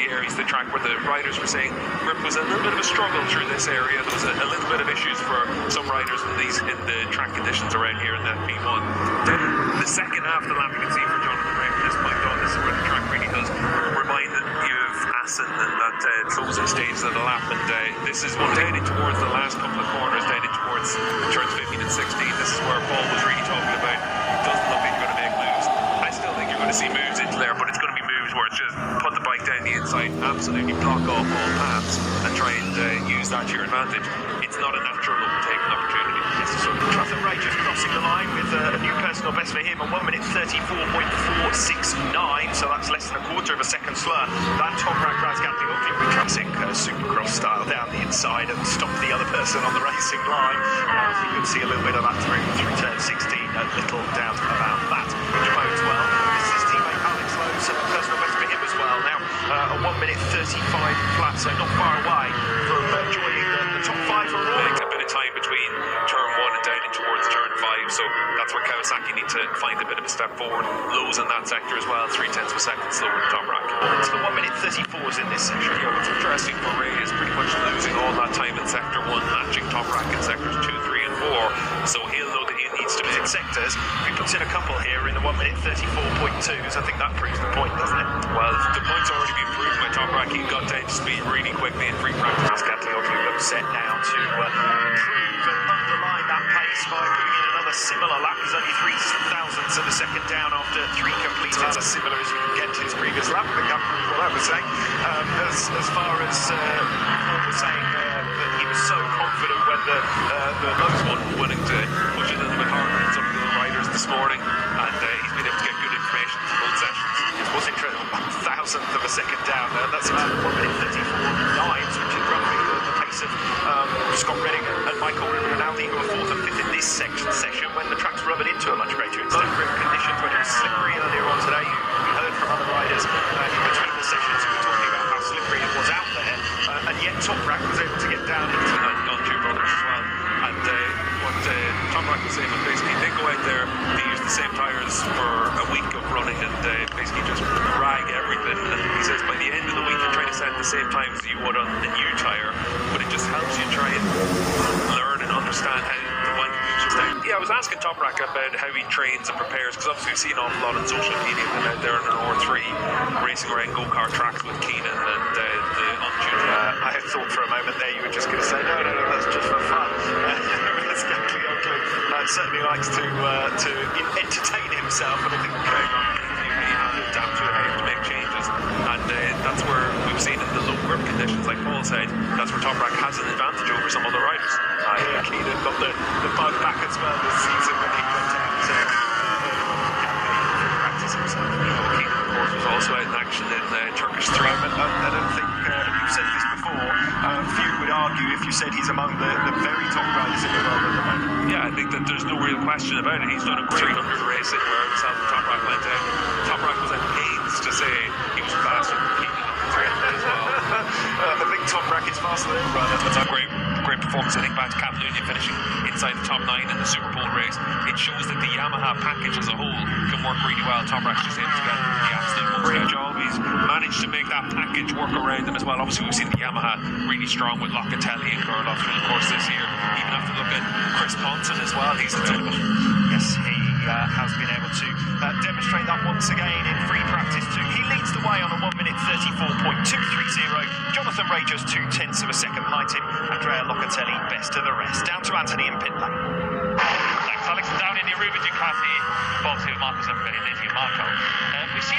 areas of the track where the riders were saying grip was a little bit of a struggle through this area. There was a little bit of issues for some riders in the track conditions around here in that P1. Then the second half of the lap, you can see for Jonathan Ray from this point on, this is where the track really does remind you of Assen and that closing stages of the lap. And this is one down in towards the last couple of corners, down in towards turns 15 and 16. This is where Paul was really talking about. It doesn't look like you're going to make moves. I still think you're going to see moves into there, but it's going to be moves where it's just put the bike down the inside, absolutely block off all paths, and try and use that to your advantage. It's not a natural overtaking opportunity. Yes, so Jonathan Ray just crossing the line with a new personal best for him, a 1 minute 34.469, so that's less than a quarter of a second slower than Toprak Razgatlioglu, classic supercross style down the inside and stop the other person on the racing line. We could see a little bit of that through turn 16, a little doubt about that, which bodes well. This is his teammate Alex Lowe, so a personal best for him as well. Now, a 1 minute 35 flat, so not far away from joining the top 5 for all. A bit of time between turn 1 and down in towards turn 5, so that's where Kawasaki need to find a bit of a step forward. Lowe's in that sector as well, 0.3 of a second slower than Toprak. It's the 1 minute 34s in this section. Yeah, what's interesting for Ray is pretty much losing all that time in sector 1, matching Toprak in sectors 2, 3 and 4, so he'll know that he needs to be in sectors. If he puts in a couple here in the 1 minute 34.2s, I think that proves the point, doesn't it? Well, the point's already been proven by Toprak. He got down to speed really quickly in free practice. Razgatlioglu upset now to improve and underline that pace by putting in another similar lap. He's only 0.03 of a second down after 3 completed. As similar as you can get to his previous lap. I think that proves what I was saying. As far as Paul was saying that he was so confident when the Lowe's one willing to push it a little bit harder than some of the other riders this morning, and he's been able to get good information from both sessions. It was interesting, 1,000th of a second down there. That's about 1 minute 34.9, which is roughly the pace of Scott Redding and Michael Rinaldi, who are 4th and 5th in this session when the track's rubbing into a much greater extent. Grip conditions when it was slippery earlier on today. We heard from other riders in between the sessions who were talking about how slippery it was out there, and yet Toprak was able to get down into on two runners as well. And what Toprak was saying was basically they go out there, they use the same tyres for a week of running and basically just rag everything. And he says by the end of the week you're trying to set the same time as you would on a new tyre, but it just helps you try and learn and understand how the bike moves down. Yeah, I was asking Toprak about how he trains and prepares, because obviously we've seen an awful lot on social media of him out there in an R3 racing around go-kart tracks with Keenan and the untuned. I had thought for a moment there you were just going to say, no, that's just for fun. Certainly likes to entertain himself, and I think going on he has to adapt to it, he has to make changes, and that's where we've seen in the low grip conditions, like Paul said, that's where Toprak has an advantage over some other riders. Keenan got the bug back as well this season when he went out to practice himself. Keenan, of course, was also out in action in Turkish 3. I don't think you've said this before. Few would argue if you said he's among the very top riders in the world at the moment. Yeah, I think that there's no real question about it. He's done a great 300 racing where himself and Toprak went out. Toprak was at pains to say he was faster than Keenan in the 300 as well. I think Toprak is faster than everyone. That's a great performance. I think back to Catalunya finishing inside the top 9 in the Super Bowl race. It shows that the Yamaha package as a whole can work really well. Toprak's just able to get the absolute most great job. He's managed to make that package work around him as well. Obviously, we've seen the Yamaha really strong with Locatelli and Gerloff through the course this year. Even have to look at Chris Ponson as well. He's a bit of it. Yes, he has been able to demonstrate that once again in free practice too. He leads the way on a 1 minute 34.230. Jonathan Ray just 0.2 of a second behind him. Andrea Locatelli best of the rest. Down to Anthony in pit lane. Thanks, Alex. Down in the Aruba Ducati, both of Marcus and Benedetto Marco. We see